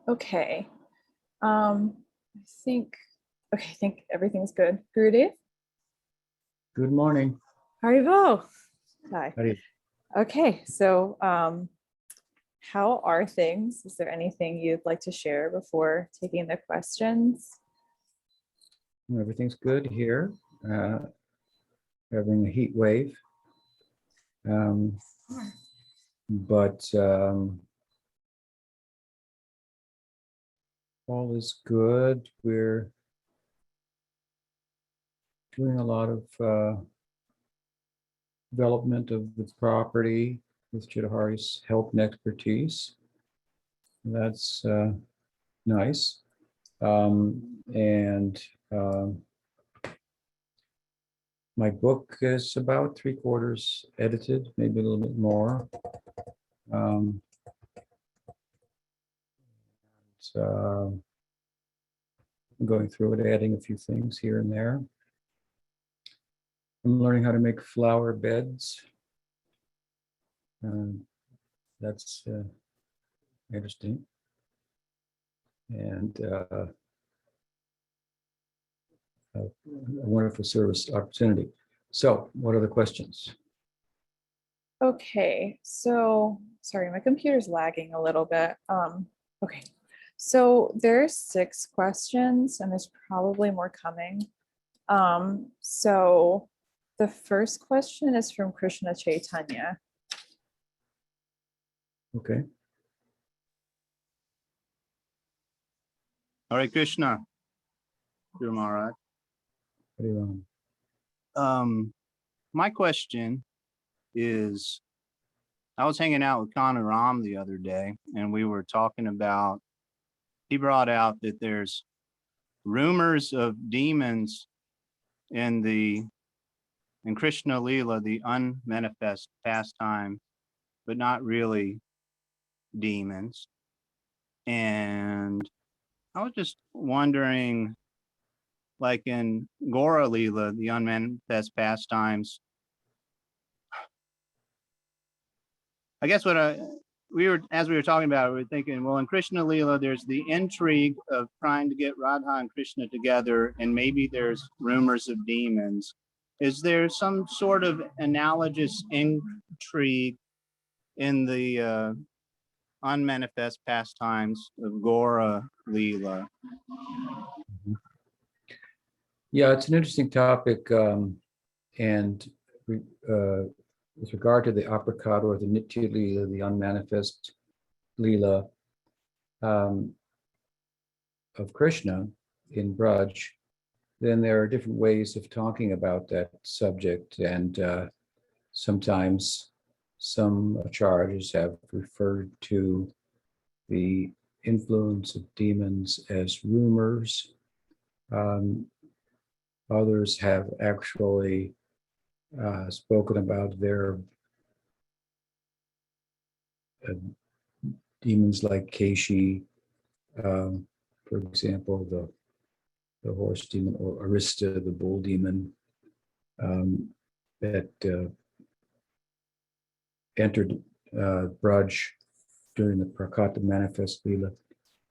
Okay. I think everything's good. Gurudev, Good morning. Haribo. Hi. Hari. Okay, so how are things? Is there anything you'd like to share before taking the questions? Everything's good here. Having a heat wave. But all is good. We're doing a lot of development of the property with Chidahari's help and expertise. That's nice. My book is about 3/4 edited, maybe a little bit more. So I'm going through it, adding a few things here and there. I'm learning how to make flower beds. That's interesting. And a wonderful service opportunity. So, what are the questions? Okay, so sorry, my computer's lagging a little bit. Okay, so there's 6 questions, and there's probably more coming. So the first question is from Krishna Chaitanya. Okay. Hare Krishna. Guru Maharaj. My question is, I was hanging out with Khan and Ram the other day, and we were talking about, he brought out that there's rumors of demons in Krishna-lila, the unmanifest pastime, but not really demons. And I was just wondering, like in Gaura-lila, the unmanifest pastimes, I guess as we were talking about it, we were thinking, well, in Krishna-lila, there's the intrigue of trying to get Radha and Krishna together, and maybe there's rumors of demons. Is there some sort of analogous intrigue in the unmanifest pastimes of Gaura-lila? Yeah, it's an interesting topic, and with regard to the apricot or the nitya-lila, the unmanifest lila of Krishna in Braj, then there are different ways of talking about that subject, and sometimes some acharyas have referred to the influence of demons as rumors. Others have actually spoken about their demons like Keshi, for example, the horse demon, or Arista, the bull demon, that entered Braj during the Prakata Manifest Lila.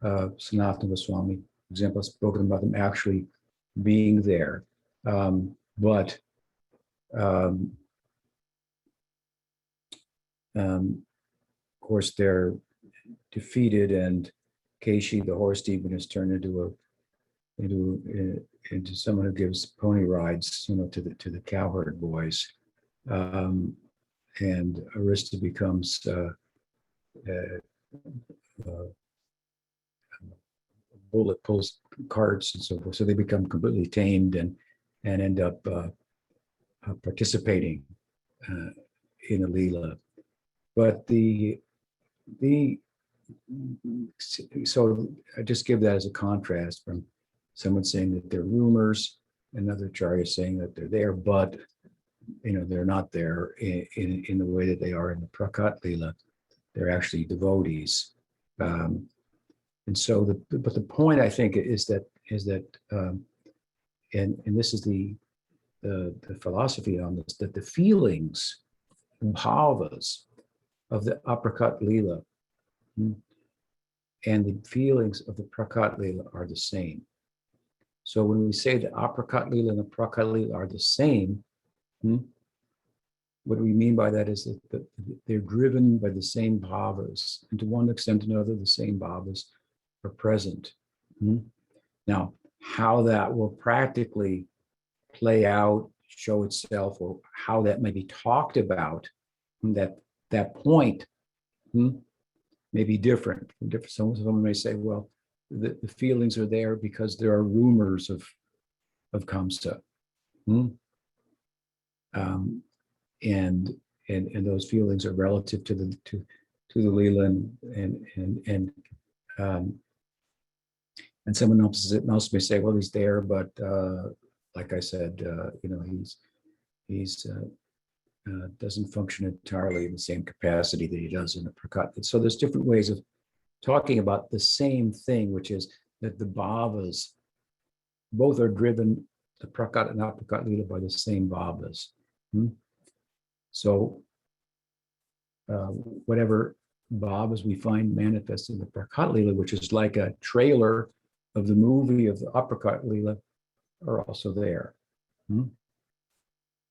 Sanatana Swami, for example, has spoken about them actually being there. But of course, they're defeated, and Keshi, the horse demon, is turned into someone who gives pony rides, to the cowherd boys, and Arista becomes bullet pulls carts and so forth. So they become completely tamed and end up participating in the Leela. But so I just give that as a contrast from someone saying that they're rumors, another acharya saying that they're there, but they're not there in the way that they are in the Prakat Leela. They're actually devotees. And so, but the point I think is that, and this is the philosophy on this, that the feelings, bhavas of the apricot lila and the feelings of the Prakat Lila are the same. So when we say the Aprakat Lila and the Prakat Lila are the same, what we mean by that is that they're driven by the same bhavas, and to one extent or another, the same bhavas are present. Now, how that will practically play out, show itself, or how that may be talked about, that point may be different. Someone may say, well, the feelings are there because there are rumors of Kamsa. And those feelings are relative to the Leela, and someone else may say, well, he's there, but like I said, he's doesn't function entirely in the same capacity that he does in the Prakat. So there's different ways of talking about the same thing, which is that the bhavas both are driven, the Prakat and Aprakat Lila, by the same bhavas. So whatever bhavas we find manifested in the Prakat Lila, which is like a trailer of the movie of the Aprakat Lila, are also there.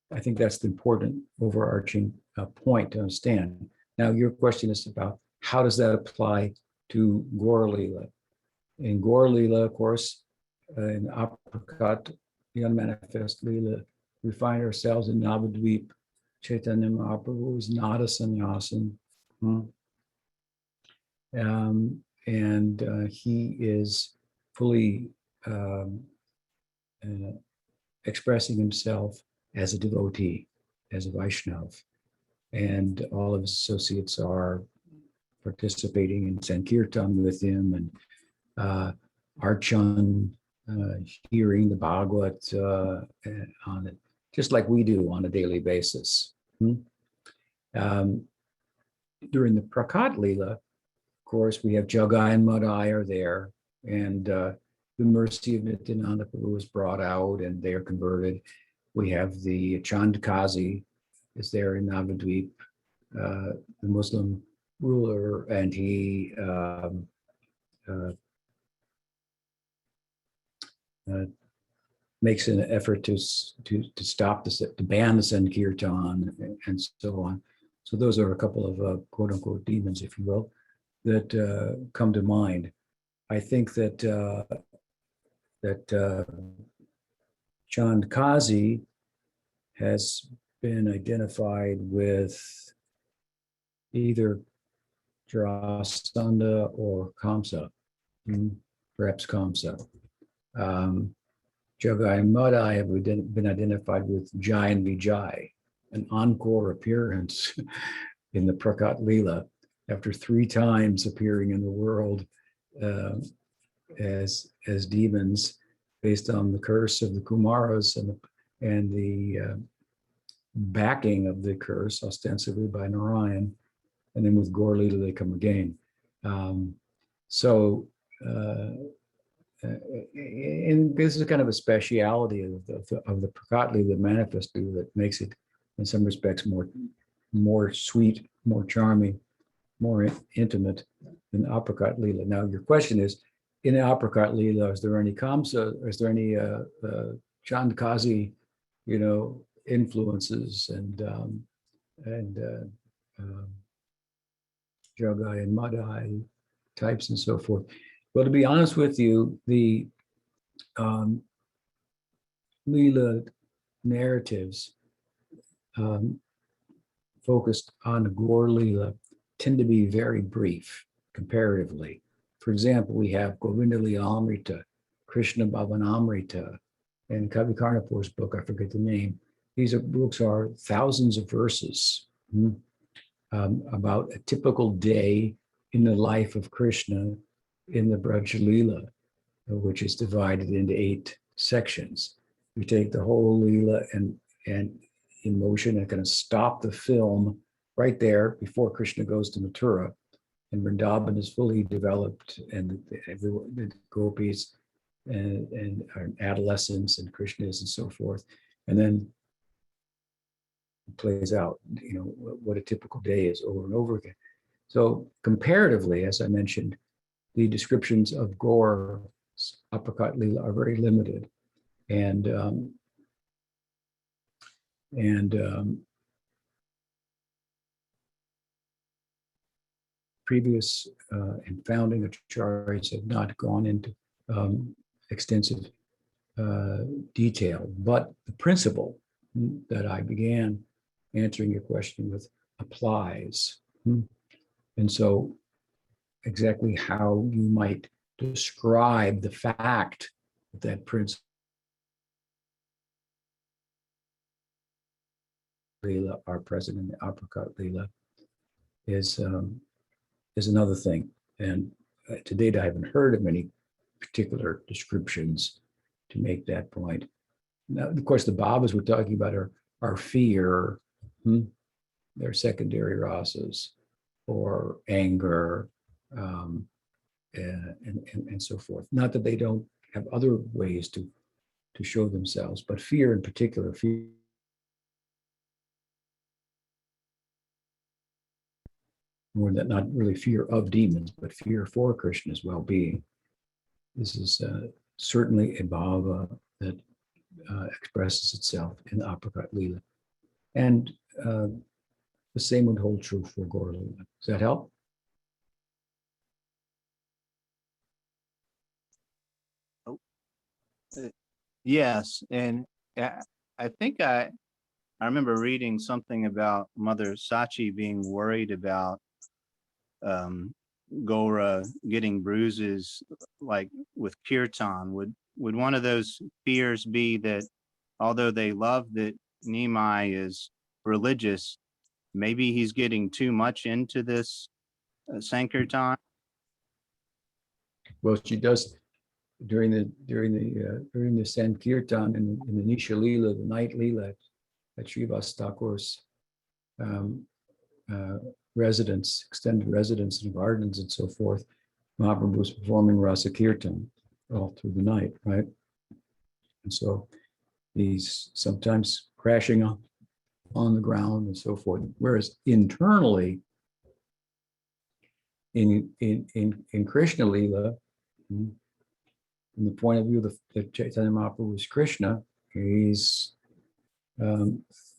I think that's the important overarching point to understand. Now, your question is about how does that apply to Gaura-lila? In Gaura-lila, of course, in Aprakat, the unmanifest Lila, we find ourselves in Navadvip. Chaitanya Mahaprabhu is not a sannyasin. And he is fully expressing himself as a devotee, as a Vaishnav. And all of his associates are participating in Sankirtan with him, and Archan, hearing the Bhagavad on it, just like we do on a daily basis. During the Prakat Lila, of course, we have Jagai and Madai are there, and the mercy of Nityananda Prabhu is brought out, and they are converted. We have the Chandkazi is there in Navadvip, the Muslim ruler, and he makes an effort to stop to ban the Sankirtan and so on. So those are a couple of quote unquote demons, if you will, that come to mind. I think that Chandkazi has been identified with either Jarasandha or Kamsa, perhaps Kamsa. Jagai and Madai have been identified with Jai and Vijay, an encore appearance in the Prakat Lila after 3 times appearing in the world as demons based on the curse of the Kumaras and the backing of the curse ostensibly by Narayan. And then with Gaura-lila, they come again. And this is kind of a speciality of the Prakat Lila, the manifest Lila, that makes it, in some respects, more sweet, more charming, more intimate than Aprakat Lila. Now, your question is, in the Aprakat Lila, is there any Kamsa? Is there any Chandkazi, influences and Jagai and Madai types and so forth? Well, to be honest with you, the Lila narratives focused on the Gaura-lila tend to be very brief comparatively. For example, we have Govinda-lila Amrita, Krishna Bhavanamrita, and Kavi Karnapur's book, I forget the name. These books are thousands of verses about a typical day in the life of Krishna in the Braj Lila, which is divided into 8 sections. We take the whole Lila and in motion and kind of stop the film right there before Krishna goes to Mathura, and Vrindavan is fully developed, and the gopis and adolescents and Krishnas and so forth, and then it plays out, what a typical day is over and over again. So comparatively, as I mentioned, the descriptions of Gaura's apricot lila are very limited, and previous and founding acharyas have not gone into extensive detail, but the principle that I began answering your question with applies. And so exactly how you might describe the fact that that principle lila are present in the apricot lila is another thing. And to date, I haven't heard of any particular descriptions to make that point. Now, of course, the bhavas we're talking about are fear, they're secondary rasas, or anger, and so forth. Not that they don't have other ways to show themselves, but fear in particular, fear. More than not really fear of demons, but fear for Krishna's well-being. This is certainly a bhava that expresses itself in the apricot lila. And the same would hold true for Gaura-lila. Does that help? Yes, and I think I remember reading something about Mother Sachi being worried about Gaura getting bruises like with kirtan. Would one of those fears be that although they love that Nimai is religious, maybe he's getting too much into this Sankirtan? Well, she does during the Sankirtan in the Nisha Lila, the night Lila at Srivas Thakur's residence, extended residence in gardens and so forth. Mahaprabhu was performing Rasa Kirtan all through the night, right? And so he's sometimes crashing on the ground and so forth. Whereas internally, in Krishna Lila, from the point of view that Chaitanya Mahaprabhu is Krishna, he's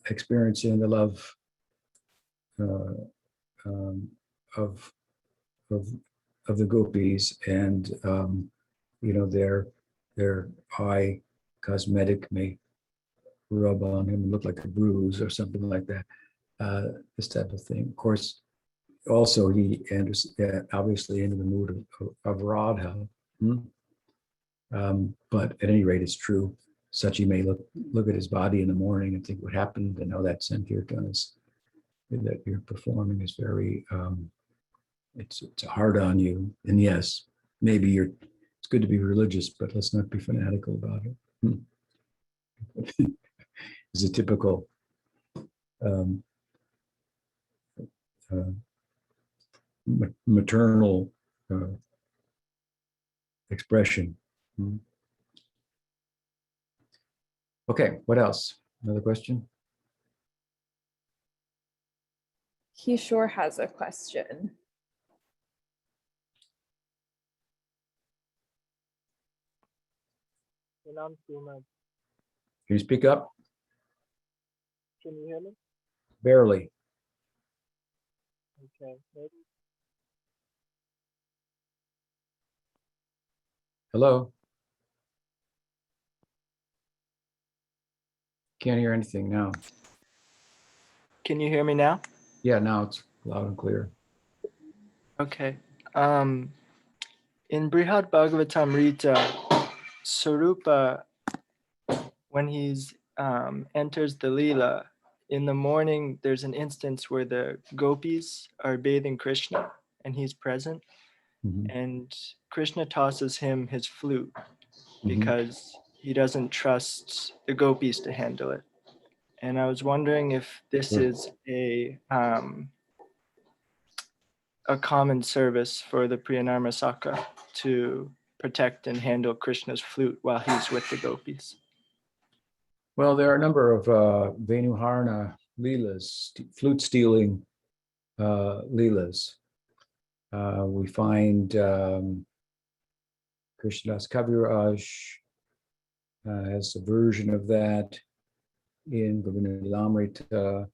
experiencing the love of the gopis, and their eye cosmetic may rub on him and look like a bruise or something like that. This type of thing. Of course, also he enters obviously into the mood of Radha. But at any rate, it's true. Sachi may look at his body in the morning and think what happened, and how that Sankirtan that you're performing is very it's hard on you. And yes, maybe it's good to be religious, but let's not be fanatical about it. It's a typical maternal expression. Okay, what else? Another question? He sure has a question. Can you speak up? Can you hear me? Barely. Okay, maybe. Hello? Can't hear anything now. Can you hear me now? Yeah, now it's loud and clear. Okay. In Brihad Bhagavatamrita, Sarupa, when he's enters the Leela, in the morning, there's an instance where the gopis are bathing Krishna and he's present. And Krishna tosses him his flute because he doesn't trust the gopis to handle it. And I was wondering if this is a common service for the priya-narma-sakha to protect and handle Krishna's flute while he's with the gopis. Well, there are a number of Venuharna leelas, flute stealing leelas. We find Krishnadas Kaviraj has a version of that in Govinda,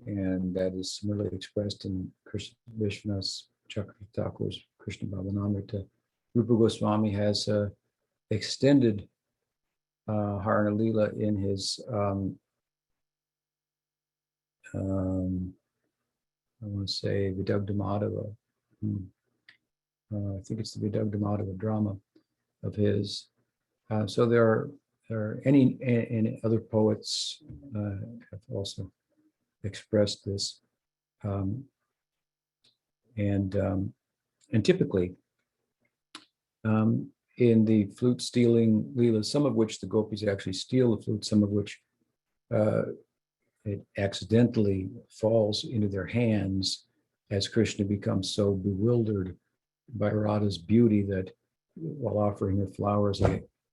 and that is similarly expressed in Krishna Vishwanath Chakravarti Thakur's Krishna Bhavanamrita. Rupa Goswami has extended Gaura-lila in his I want to say Vidagdamadava. I think it's the Vidagdamadava drama of his. So there are any other poets have also expressed this, and typically in the flute stealing leelas, some of which the gopis actually steal the flute, some of which it accidentally falls into their hands as Krishna becomes so bewildered by Radha's beauty that while offering her flowers,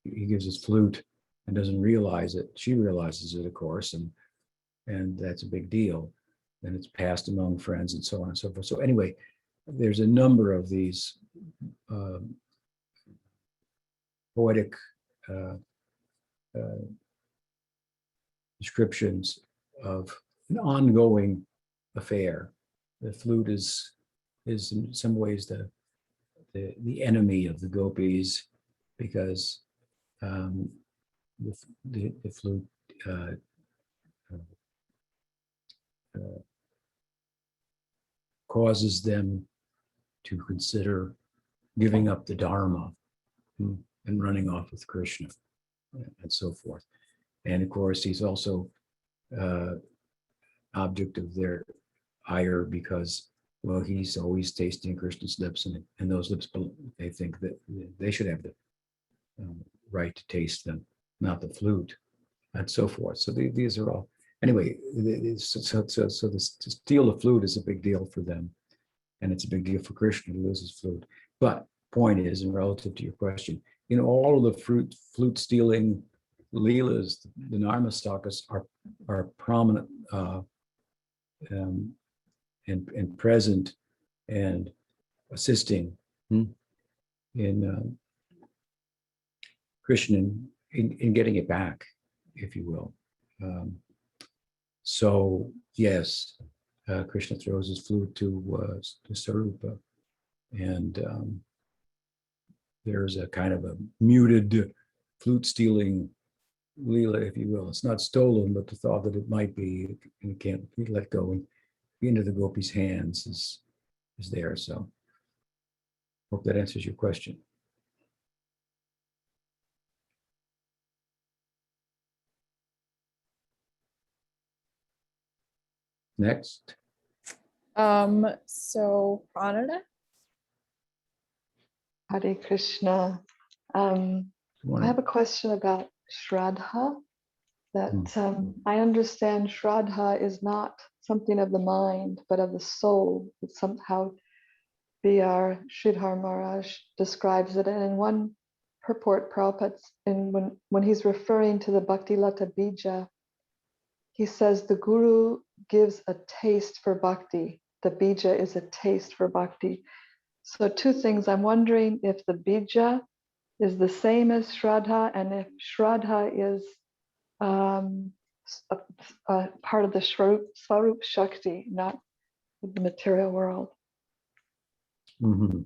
he gives his flute and doesn't realize it. She realizes it, of course, and that's a big deal. And it's passed among friends and so on and so forth. So anyway, there's a number of these poetic descriptions of an ongoing affair. The flute is in some ways the enemy of the gopis, because the flute causes them to consider giving up the Dharma and running off with Krishna and so forth. And of course, he's also object of their ire because, well, he's always tasting Krishna's lips, and those lips, they think that they should have the right to taste them, not the flute, and so forth. So these are all, anyway, so to steal the flute is a big deal for them, and it's a big deal for Krishna to lose his flute. But point is, and relative to your question, in all of the flute stealing leelas, the narma-sakhas are prominent and present and assisting in Krishna in getting it back, if you will. So yes, Krishna throws his flute to Svarupa, and there's a kind of a muted flute stealing Leela, if you will. It's not stolen, but the thought that it might be, and it can't be let go into the gopis' hands is there. So hope that answers your question. Next. So Pranada. Hare Krishna. I have a question about sraddha. That I understand sraddha is not something of the mind, but of the soul. It's somehow B.R. Sridhar Maharaj describes it. And in one purport, Prabhupada, when he's referring to the Bhakti Lata Bija, he says the Guru gives a taste for Bhakti. The Bija is a taste for Bhakti. So two things. I'm wondering if the Bija is the same as Shraddha, and if Shraddha is a part of the svarupa-sakti, not the material world. Mm-hmm.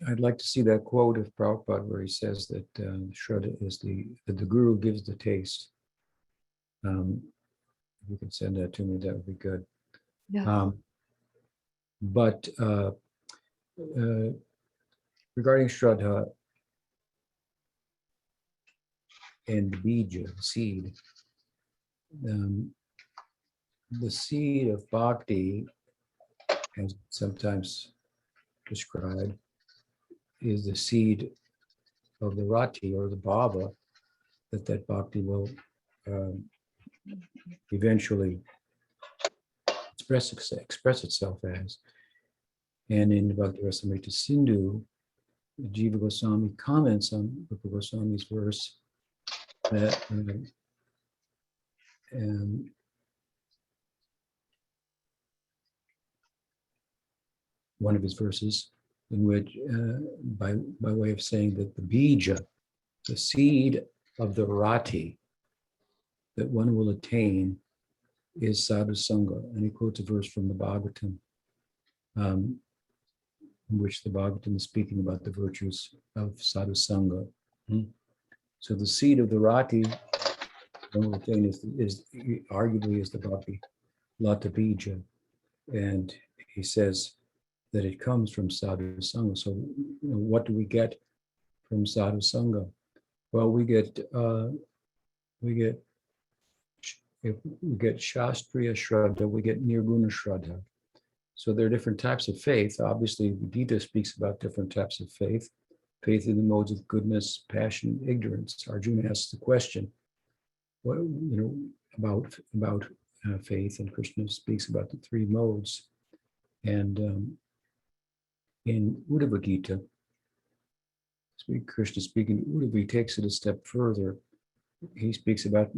I'd like to see that quote of Prabhupada where he says that Shraddha is that the Guru gives the taste. If you could send that to me, that would be good. Yeah. But regarding Shraddha and the bija, seed, the seed of bhakti, as sometimes described, is the seed of the rati or the bhava that bhakti will eventually express itself as. And in the Bhakti Rasamrita Sindhu, Jiva Goswami comments on Rupa Goswami's verse that one of his verses in which, by way of saying that the bija, the seed of the rati that one will attain, is sadhu sangha. And he quotes a verse from the Bhagavatam, in which the Bhagavatam is speaking about the virtues of sadhu sangha. So the seed of the rati one will attain is arguably is the bhakti lata bija, and he says that it comes from sadhu sangha. So, what do we get from sadhu sangha? Well, we get shastriya sraddha, we get nirguna sraddha. So there are different types of faith. Obviously, the Gita speaks about different types of faith. Faith in the modes of goodness, passion, ignorance. Arjuna asks the question, what, about faith, and Krishna speaks about the three modes. And in Uddhava Gita, Krishna speaking to Uddhava, he takes it a step further. He speaks about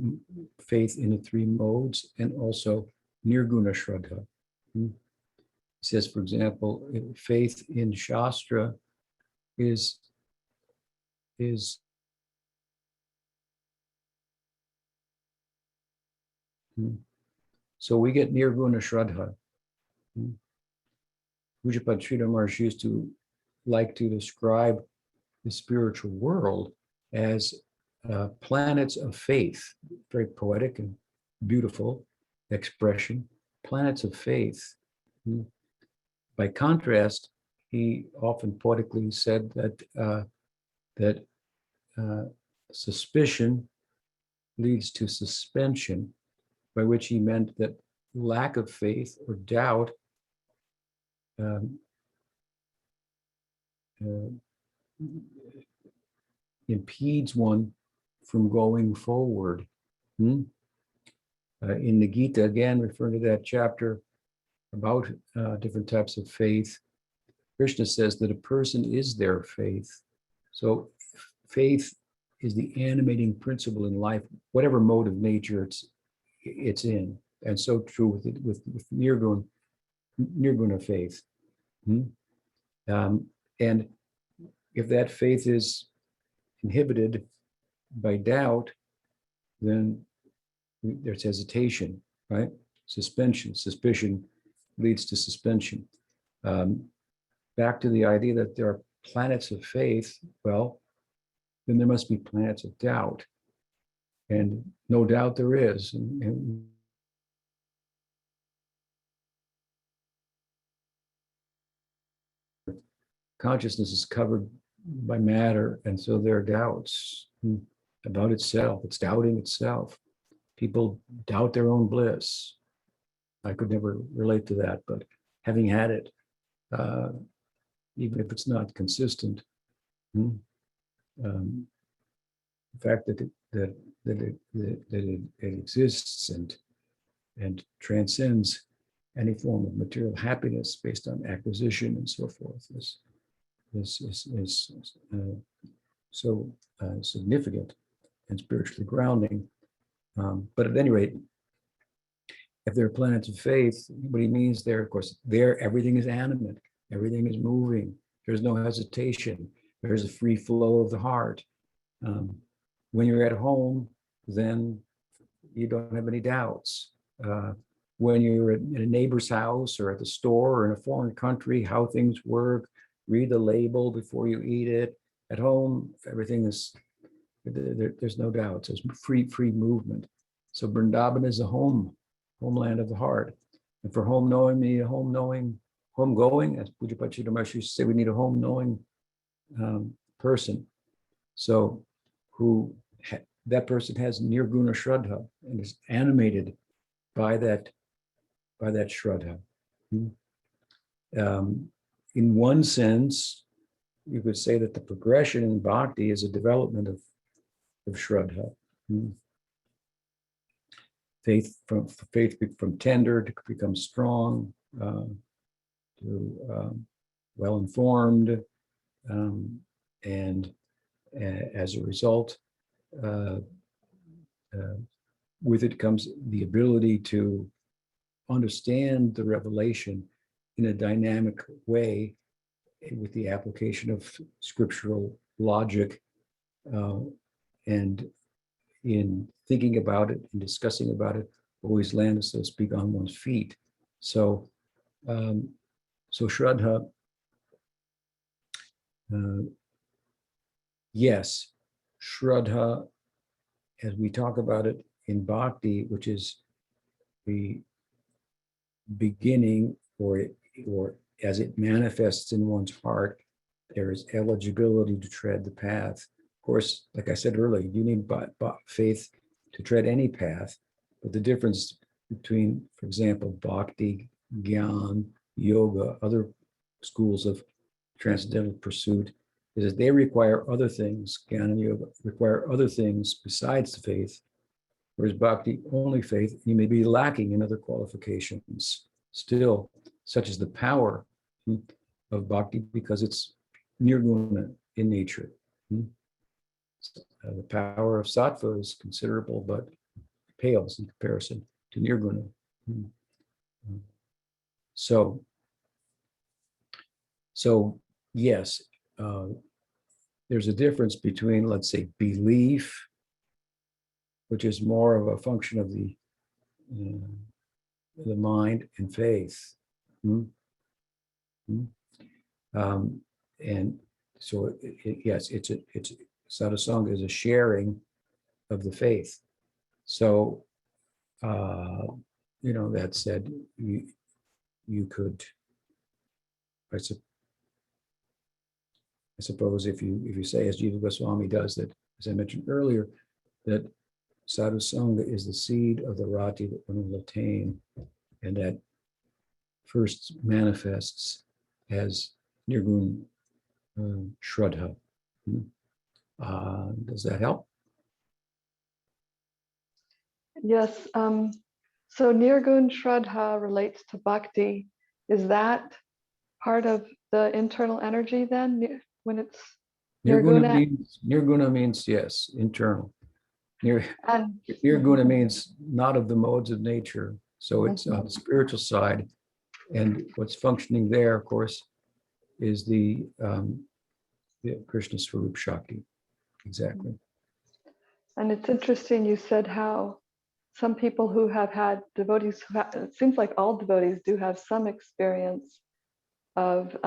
faith in the three modes and also nirguna shraddha. He says, for example, faith in Shastra is so we get nirguna shraddha. Pujapad Sridhar Maharaj used to like to describe the spiritual world as planets of faith, very poetic and beautiful expression, planets of faith. By contrast, he often poetically said that suspicion leads to suspension, by which he meant that lack of faith or doubt impedes one from going forward. In the Gita, again, referring to that chapter about different types of faith, Krishna says that a person is their faith. So faith is the animating principle in life, whatever mode of nature it's in. And so true with nirguna faith. And if that faith is inhibited by doubt, then there's hesitation, right? Suspicion leads to suspension. Back to the idea that there are planets of faith, well, then there must be planets of doubt. And no doubt there is. And consciousness is covered by matter, and so there are doubts about itself. It's doubting itself. People doubt their own bliss. I could never relate to that, but having had it, even if it's not consistent, the fact that it exists and transcends any form of material happiness based on acquisition and so forth is so significant and spiritually grounding. But at any rate, if there are planets of faith, what he means there, of course, everything is animate, everything is moving. There's no hesitation. There's a free flow of the heart. When you're at home, then you don't have any doubts. When you're in a neighbor's house or at the store or in a foreign country, how things work, read the label before you eat it. At home, everything is, there's no doubts. There's free movement. So Vrindavan is a homeland of the heart. And for home knowing, we need a home going, as Pujapad Sridhar Maharaj used to say, we need a home knowing person. So that person has nirguna shraddha and is animated by that shraddha. In one sense, you could say that the progression in bhakti is a development of shraddha. Faith from tender to become strong, to well-informed, and as a result, with it comes the ability to understand the revelation in a dynamic way with the application of scriptural logic, and in thinking about it and discussing about it, always land, so to speak, on one's feet. So, so sraddha, yes, sraddha, as we talk about it in bhakti, which is the beginning, or as it manifests in one's heart, there is eligibility to tread the path. Of course, like I said earlier, you need faith to tread any path, but the difference between, for example, bhakti, gyan, yoga, other schools of transcendental pursuit, is that they require other things. Gyan and yoga require other things besides the faith, whereas bhakti, only faith. You may be lacking in other qualifications still, such as the power of bhakti, because it's nirguna in nature. The power of sattva is considerable, but pales in comparison to nirguna. So yes, there's a difference between, let's say, belief, which is more of a function of the mind, and faith. And so, yes, it's sadhusanga is a sharing of the faith. So, that said, you could, I suppose, if you say, as Jiva Goswami does, that, as I mentioned earlier, that sadhusanga is the seed of the rati that one will attain, and that first manifests as nirguna shraddha. Does that help? Yes. So nirguna shraddha relates to bhakti. Is that part of the internal energy then, when it's Nirguna means yes, internal. Nirguna means not of the modes of nature. So it's on the spiritual side. And what's functioning there, of course, is the Krishna svarupa-sakti. Exactly. And it's interesting, you said how some people who have had devotees, it seems like all devotees do have some experience of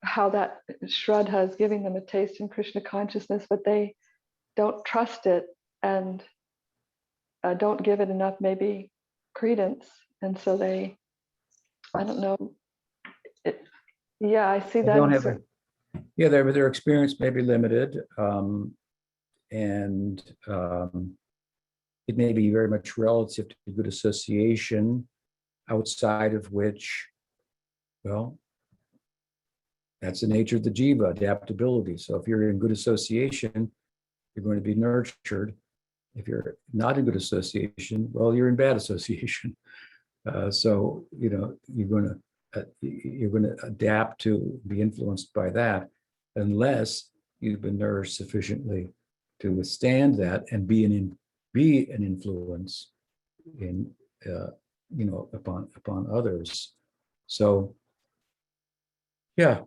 how that shraddha is giving them a taste in Krishna consciousness, but they don't trust it and don't give it enough, maybe, credence. And so they, I don't know. Yeah, I see that. Their experience may be limited, and it may be very much relative to good association, outside of which, well, that's the nature of the jiva, adaptability. So if you're in good association, you're going to be nurtured. If you're not in good association, well, you're in bad association. So you're going to adapt to be influenced by that, unless you've been nourished sufficiently to withstand that and be an influence in upon others. So yeah.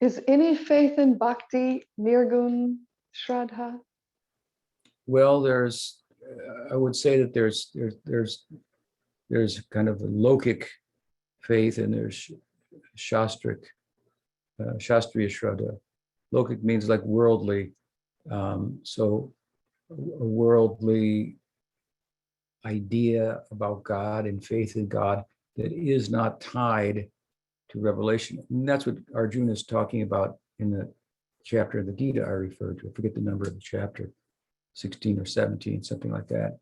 Is any faith in bhakti nirguna shraddha? Well, I would say that there's kind of a lokic faith, and there's shastriya shraddha. Lokic means like worldly, so a worldly idea about God and faith in God that is not tied to revelation. And that's what Arjuna is talking about in the chapter of the Gita I referred to. I forget the number of the chapter, 16 or 17, something like that.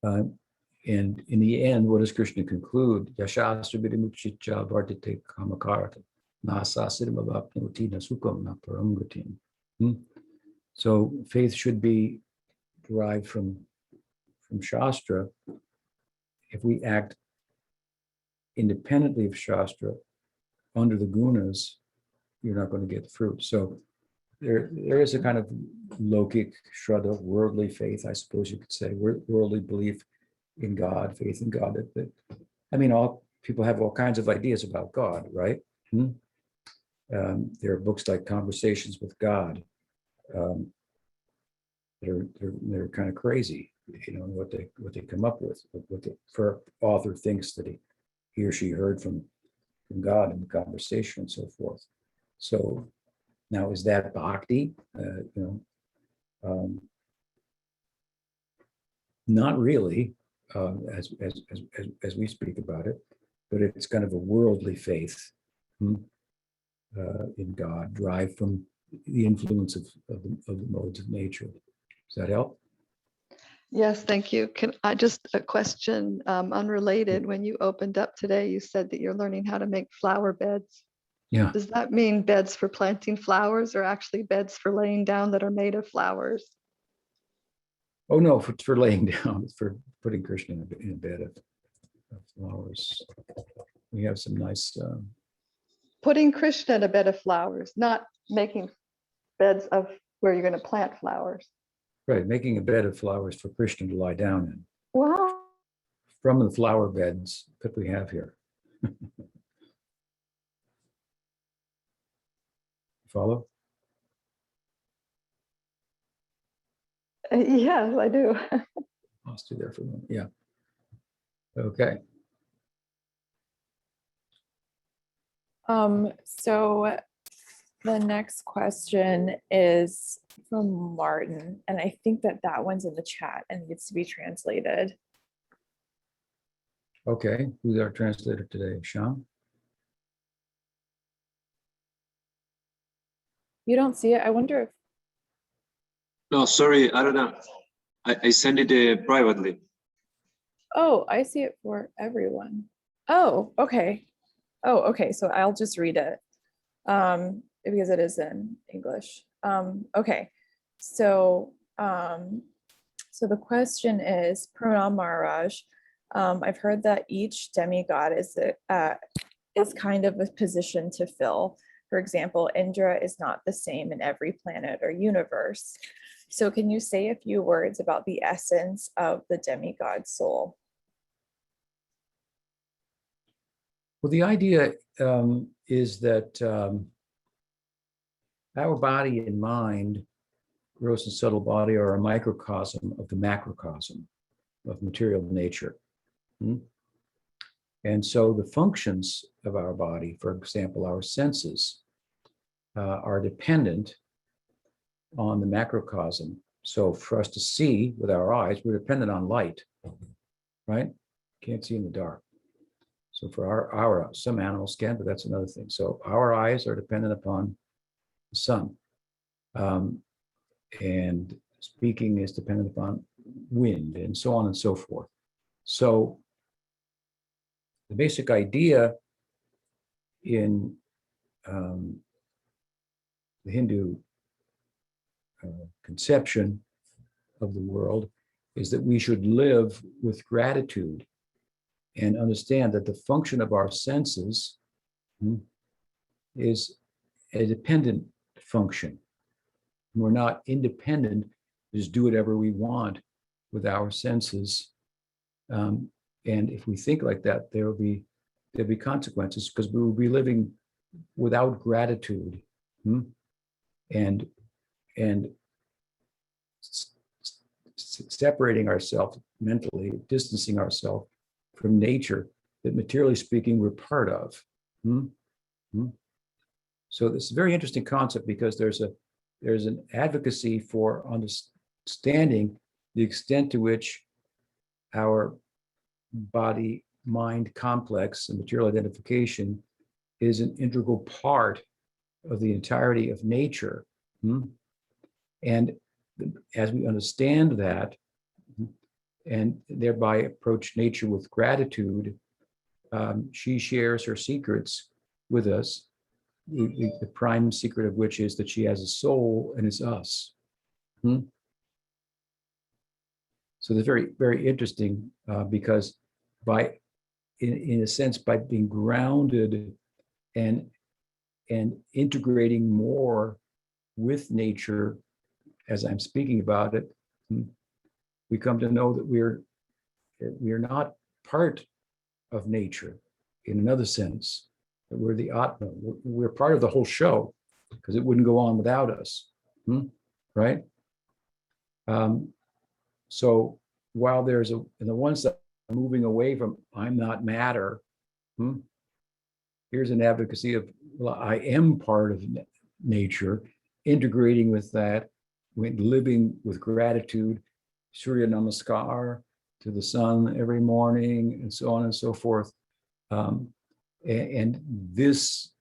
And in the end, what does Krishna conclude? Yashastra vidimuchicha vardite kamakarata nasasiddhamavapnoti nasukam na paramgatim. So faith should be derived from Shastra. If we act independently of Shastra, under the gunas, you're not going to get the fruit. So there is a kind of lokic shraddha, worldly faith, I suppose you could say, worldly belief in God, faith in God. I mean, all people have all kinds of ideas about God, right? There are books like Conversations with God. They're kind of crazy, what they come up with, what the author thinks that he or she heard from God in the conversation and so forth. So now, is that bhakti? Not really, as we speak about it, but it's kind of a worldly faith in God, derived from the influence of the modes of nature. Does that help? Yes, thank you. Can I just a question unrelated? When you opened up today, you said that you're learning how to make flower beds. Yeah. Does that mean beds for planting flowers, or actually beds for laying down that are made of flowers? Oh no, for laying down. It's for putting Krishna in a bed of flowers. We have some nice. Putting Krishna in a bed of flowers, not making beds of where you're going to plant flowers. Right, making a bed of flowers for Krishna to lie down in. Wow. From the flower beds that we have here. Follow? Yes, I do. Lost you there for a moment. Yeah. Okay. So the next question is from Martin, and I think that one's in the chat and needs to be translated. Okay, who's our translator today? Sham? You don't see it? I wonder if. No, sorry, I don't know. I sent it privately. Oh, I see it for everyone. Oh, okay. Oh, okay. So I'll just read it because it is in English. Okay. So the question is, Pranam Maharaj, I've heard that each demigod is kind of a position to fill. For example, Indra is not the same in every planet or universe. So can you say a few words about the essence of the demigod soul? Well, the idea is that our body and mind, gross and subtle body, are a microcosm of the macrocosm of material nature. And so the functions of our body, for example, our senses, are dependent on the macrocosm. So for us to see with our eyes, we're dependent on light, right? Can't see in the dark. So for our some animals can, but that's another thing. So our eyes are dependent upon the sun. And speaking is dependent upon wind, and so on and so forth. So the basic idea in the Hindu conception of the world is that we should live with gratitude and understand that the function of our senses is a dependent function. We're not independent, just do whatever we want with our senses. And if we think like that, there'll be consequences, because we will be living without gratitude and separating ourselves mentally, distancing ourselves from nature that, materially speaking, we're part of. So this is a very interesting concept, because there's an advocacy for understanding the extent to which our body-mind complex and material identification is an integral part of the entirety of nature. And as we understand that, and thereby approach nature with gratitude, she shares her secrets with us, the prime secret of which is that she has a soul and is us. So they're very, very interesting, because in a sense, by being grounded and integrating more with nature, as I'm speaking about it, we come to know that we're we are not part of nature in another sense. We're the Atma. We're part of the whole show because it wouldn't go on without us. Right? So while there's and the ones that are moving away from I'm not matter, here's an advocacy of, well, I am part of nature, integrating with that, living with gratitude, surya-namaskar to the sun every morning, and so on and so forth. And this,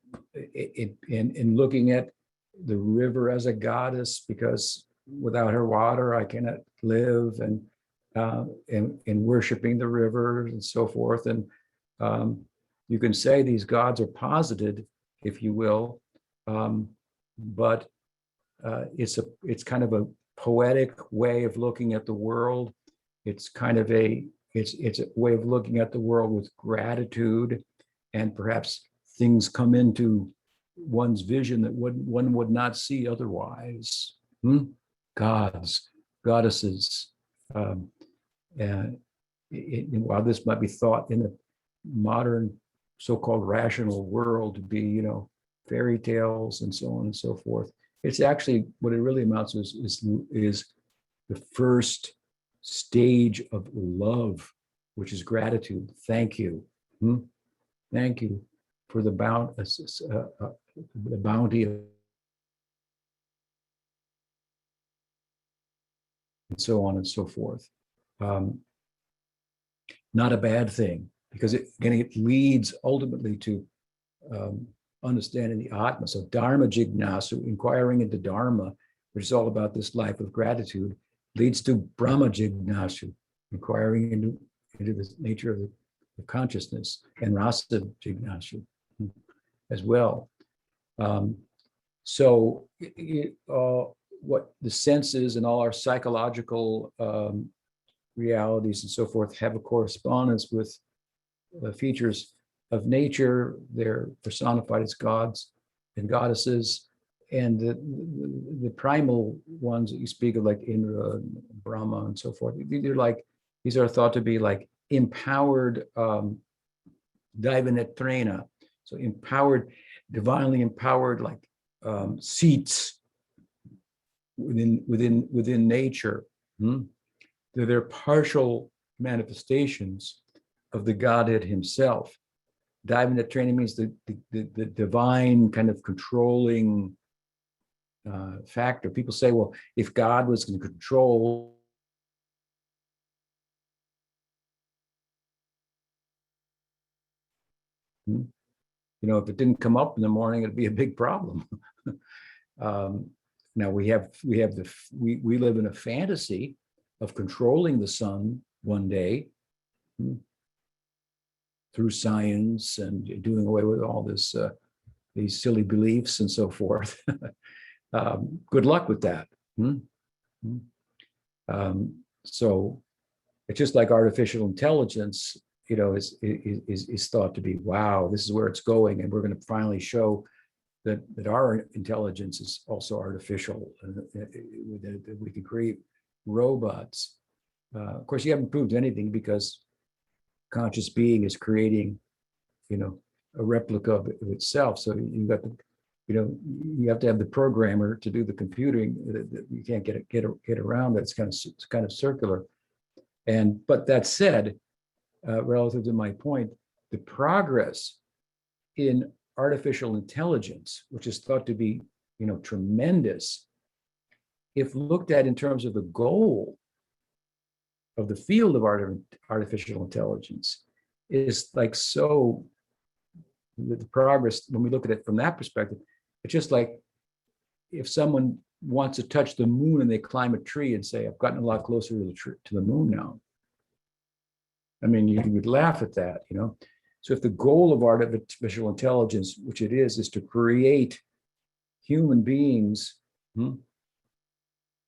in looking at the river as a goddess, because without her water, I cannot live, and worshiping the river and so forth. And you can say these gods are posited, if you will, but it's kind of a poetic way of looking at the world. It's kind of it's a way of looking at the world with gratitude, and perhaps things come into one's vision that one would not see otherwise. Gods, goddesses. And while this might be thought in a modern so-called rational world to be, fairy tales and so on and so forth, it's actually what it really amounts to is the first stage of love, which is gratitude. Thank you. Thank you for the bounty of, and so on and so forth. Not a bad thing, because it leads ultimately to understanding the Atma. So Dharma Jignasu, inquiring into Dharma, which is all about this life of gratitude, leads to Brahma Jignasu, inquiring into the nature of the consciousness, and Rasa Jignasu as well. So what the senses and all our psychological realities and so forth have a correspondence with features of nature. They're personified as gods and goddesses, and the primal ones that you speak of, like Indra, Brahma, and so forth. These are thought to be like empowered diviate, so empowered, divinely empowered, like seats within nature. They're partial manifestations of the Godhead himself. Diviate means the divine kind of controlling factor. People say, well, if God was in control, if it didn't come up in the morning, it'd be a big problem. Now we live in a fantasy of controlling the sun one day through science and doing away with all this these silly beliefs and so forth. Good luck with that. So it's just like artificial intelligence, is thought to be, wow, this is where it's going, and we're going to finally show that our intelligence is also artificial, and that we can create robots. Of course, you haven't proved anything, because conscious being is creating, a replica of itself. So you got to, you have to have the programmer to do the computing. You can't get around that. It's kind of circular. But that said, relative to my point, the progress in artificial intelligence, which is thought to be, tremendous, if looked at in terms of the goal of the field of artificial intelligence, is like, so the progress, when we look at it from that perspective, it's just like if someone wants to touch the moon and they climb a tree and say, I've gotten a lot closer to the moon now. I mean, you would laugh at that, So if the goal of artificial intelligence, which it is to create human beings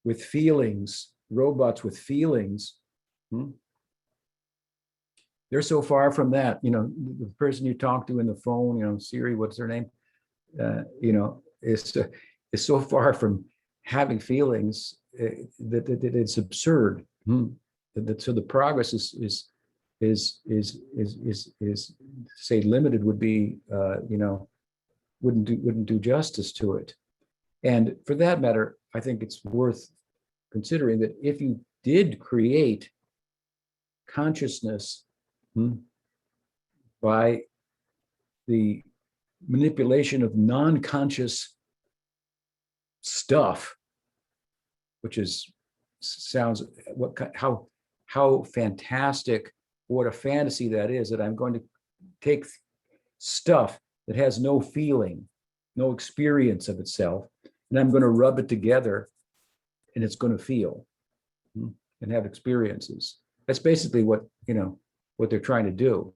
with feelings, robots with feelings, they're so far from that. The person you talk to in the phone, Siri, what's her name? Is so far from having feelings that it's absurd. So the progress is say limited would be, wouldn't do justice to it. And for that matter, I think it's worth considering that if you did create consciousness by the manipulation of non-conscious stuff, which sounds how fantastic, what a fantasy that is, that I'm going to take stuff that has no feeling, no experience of itself, and I'm going to rub it together and it's going to feel and have experiences. That's basically what they're trying to do.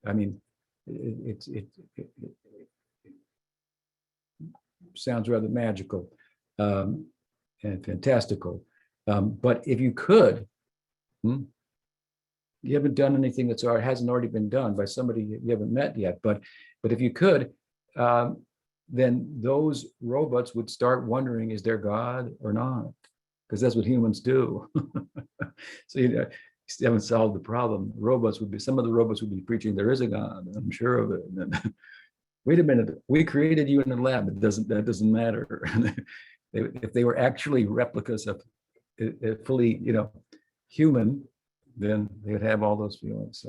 I mean, it sounds rather magical and fantastical. But if you could, you haven't done anything that's hasn't already been done by somebody you haven't met yet. But if you could, then those robots would start wondering, is there God or not? Because that's what humans do. So you haven't solved the problem. Some of the robots would be preaching there is a God. I'm sure of it. Wait a minute, we created you in the lab. That doesn't matter. If they were actually replicas of fully, human, then they would have all those feelings.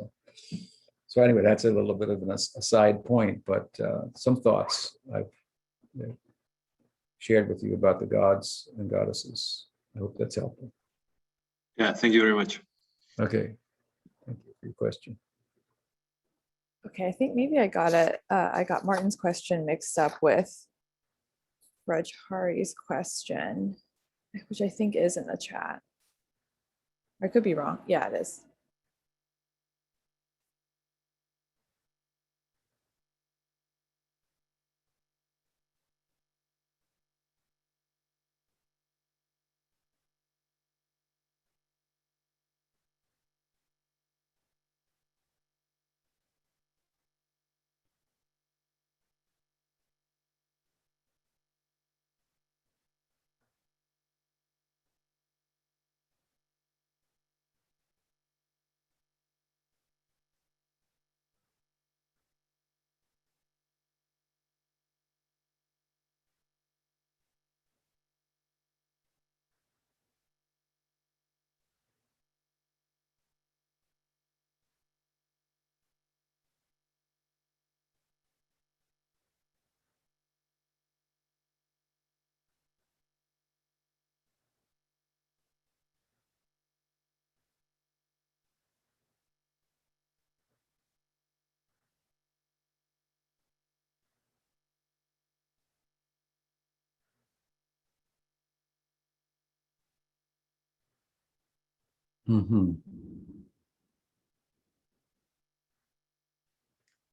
So anyway, that's a little bit of a side point, but some thoughts I've shared with you about the gods and goddesses. I hope that's helpful. Yeah, thank you very much. Okay, thank you for your question. Okay, I think maybe I got Martin's question mixed up with Rajhari's question, which I think is in the chat. I could be wrong. Yeah, it is.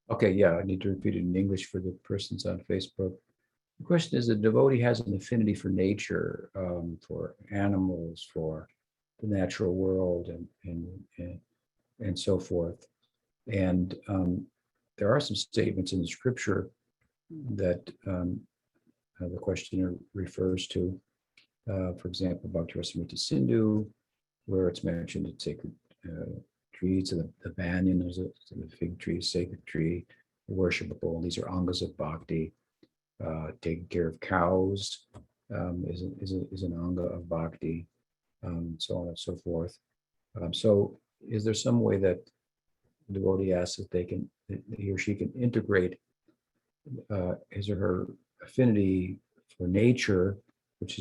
Okay, yeah, I need to repeat it in English for the persons on Facebook. The question is, the devotee has an affinity for nature, for animals, for the natural world, and so forth. And there are some statements in the scripture that the questioner refers to. For example, Bhakti Rasamrita Sindhu, where it's mentioned that sacred trees, so the banyan, there's a fig tree, sacred tree, worshipable. These are angas of bhakti. Taking care of cows is an anga of bhakti, so on and so forth. So is there some way that the devotee asks that he or she can integrate his or her affinity for nature, which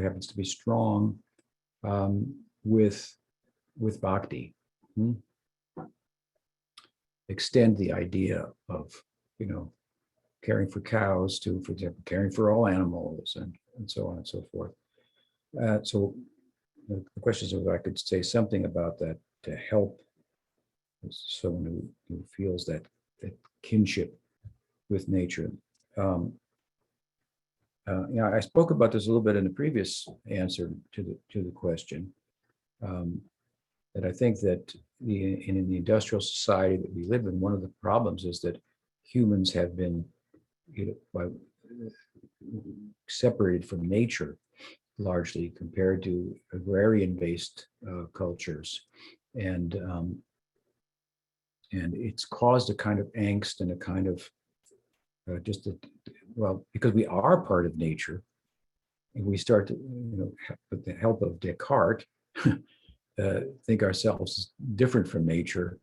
happens to be strong, with bhakti? Extend the idea of, caring for cows to, for example, caring for all animals and so on and so forth. So the question is if I could say something about that to help someone who feels that kinship with nature. I spoke about this a little bit in the previous answer to the question. That I think that in the industrial society that we live in, one of the problems is that humans have been separated from nature largely compared to agrarian-based cultures, and And it's caused a kind of angst and a kind of well, because we are part of nature, and we start to, with the help of Descartes, think ourselves different from nature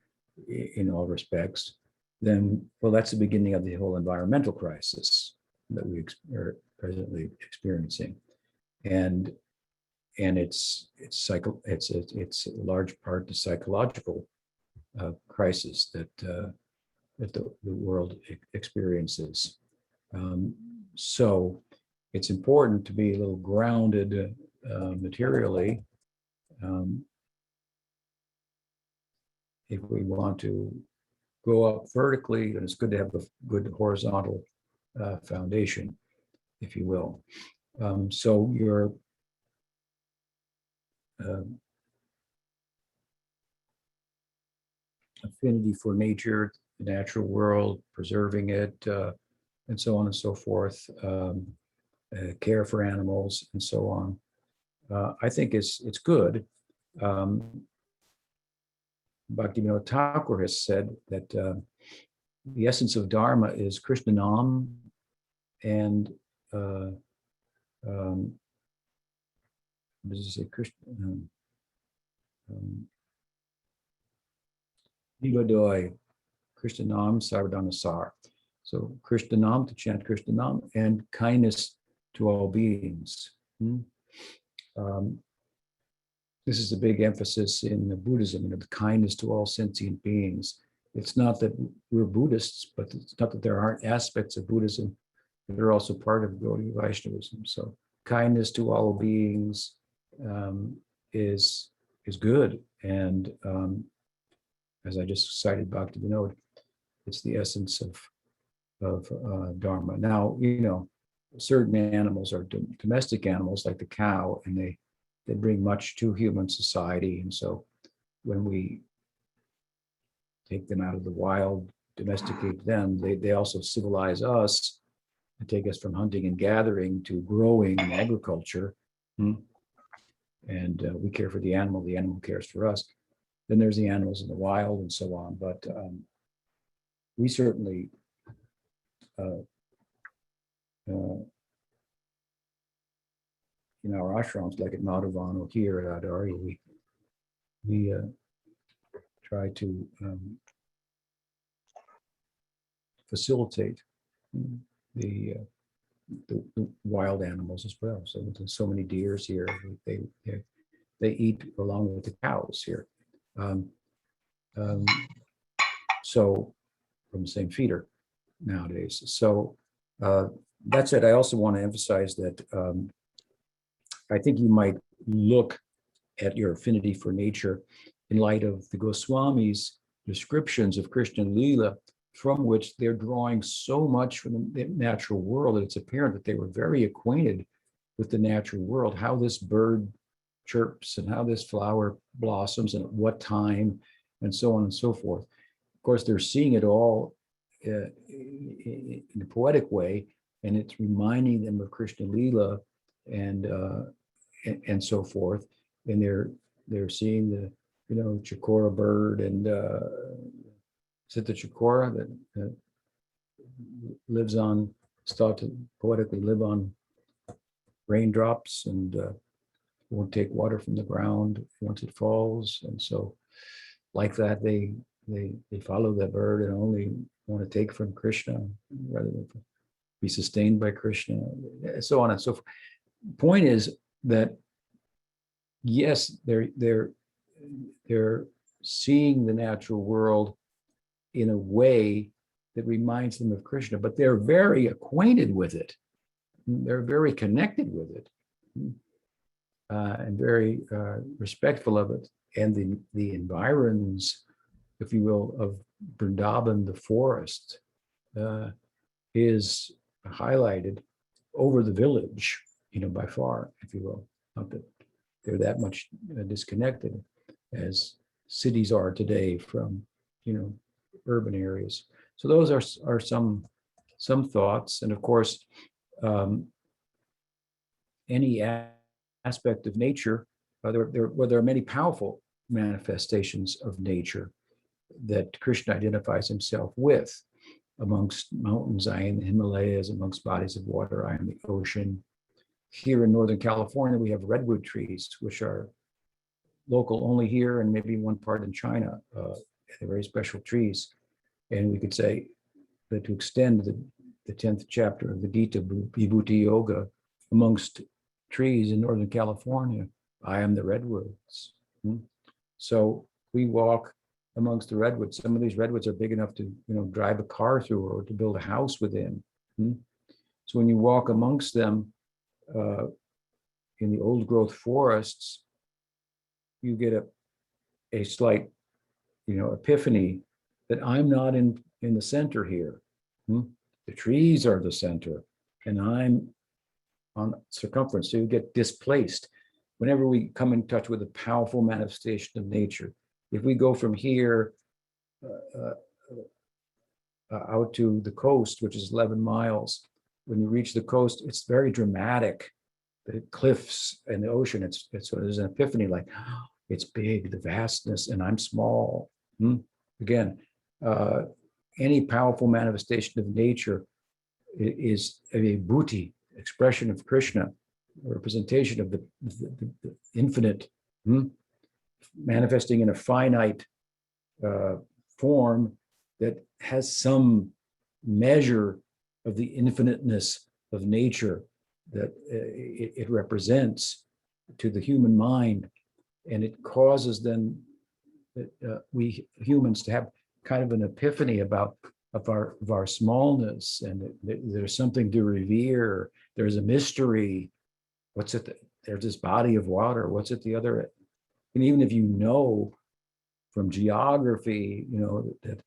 in all respects, then, well, that's the beginning of the whole environmental crisis that we are presently experiencing. And it's a large part the psychological crisis that the world experiences. So it's important to be a little grounded materially if we want to go up vertically, then it's good to have a good horizontal foundation, if you will. So your affinity for nature, the natural world, preserving it, and so on and so forth, care for animals, and so on. I think it's good. Bhaktivinoda Thakur has said that the essence of Dharma is Krishna Nam and what does he say? Krishna Nigodoi, Krishna Nam, Sarvadharma Sar. So Krishna Nam, to chant Krishna Nam, and kindness to all beings. This is a big emphasis in Buddhism, the kindness to all sentient beings. It's not that we're Buddhists, but it's not that there aren't aspects of Buddhism that are also part of Gaudiya Vaishnavism. So kindness to all beings is good. And as I just cited Bhaktivinoda, it's the essence of Dharma. Now, certain animals are domestic animals like the cow, and they bring much to human society. And so when we take them out of the wild, domesticate them, they also civilize us and take us from hunting and gathering to growing and agriculture. And we care for the animal cares for us. Then there's the animals in the wild and so on. But we certainly in our ashrams, like at Madhavan or here at Aryan, we try to facilitate the wild animals as well. So there's so many deers here. They eat along with the cows here. So from the same feeder nowadays. So that said, I also want to emphasize that I think you might look at your affinity for nature in light of the Goswamis' descriptions of Krishna-lila, from which they're drawing so much from the natural world that it's apparent that they were very acquainted with the natural world, how this bird chirps and how this flower blossoms and at what time, and so on and so forth. Of course, they're seeing it all in a poetic way, and it's reminding them of Krishna-lila and so forth. And they're seeing the chakora bird and is it the chakora that lives on, thought to poetically live on raindrops and won't take water from the ground once it falls. And so like that, they follow that bird and only want to take from Krishna rather than be sustained by Krishna, and so on and so forth. Point is that yes, they're seeing the natural world in a way that reminds them of Krishna, but they're very acquainted with it. They're very connected with it, and very respectful of it. And the environs, if you will, of Vrindavan, the forest, is highlighted over the village, by far, if you will. Not that they're that much disconnected as cities are today from, urban areas. So those are some thoughts. And of course, any aspect of nature, there are many powerful manifestations of nature that Krishna identifies himself with. Amongst mountains, I am the Himalayas. Amongst bodies of water, I am the ocean. Here in Northern California, we have redwood trees, which are local only here and maybe one part in China. They're very special trees. And we could say that to extend the 10th chapter of the Gita, Vibhuti Yoga, amongst trees in Northern California, I am the redwoods. So we walk amongst the redwoods. Some of these redwoods are big enough to, drive a car through or to build a house within. So when you walk amongst them in the old growth forests, you get a slight, epiphany that I'm not in the center here. The trees are the center, and I'm on circumference. So you get displaced. Whenever we come in touch with a powerful manifestation of nature, if we go from here out to the coast, which is 11 miles, when you reach the coast, it's very dramatic. The cliffs and the ocean, it's so there's an epiphany, like, oh, it's big, the vastness, and I'm small. Again, any powerful manifestation of nature is a bhuti, expression of Krishna, a representation of the infinite, manifesting in a finite form that has some measure of the infiniteness of nature that it represents to the human mind. And it causes then we humans to have kind of an epiphany about our smallness, and there's something to revere. There's a mystery. What's it? There's this body of water. What's at the other? And even if you know from geography, that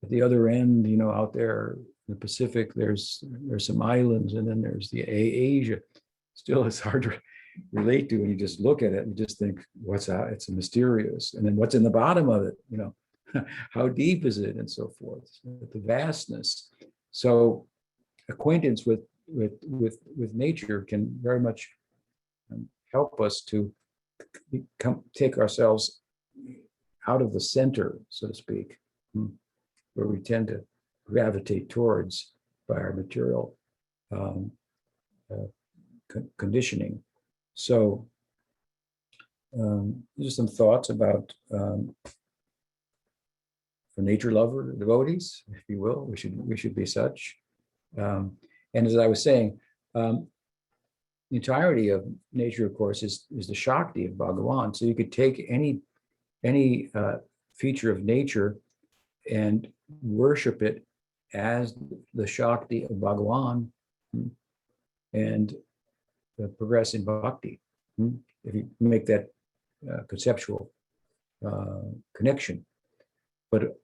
at the other end, out there in the Pacific, there's some islands, and then there's the Asia. Still, it's hard to relate to when you just look at it and just think, what's out? It's mysterious. And then what's in the bottom of it? How deep is it, and so forth. The vastness. So acquaintance with nature can very much help us to take ourselves out of the center, so to speak, where we tend to gravitate towards by our material conditioning. So just some thoughts about for nature lover devotees, if you will. We should be such. And as I was saying, the entirety of nature, of course, is the Shakti of Bhagavan. So you could take any feature of nature and worship it as the Shakti of Bhagavan, and progress in bhakti. If you make that conceptual connection. But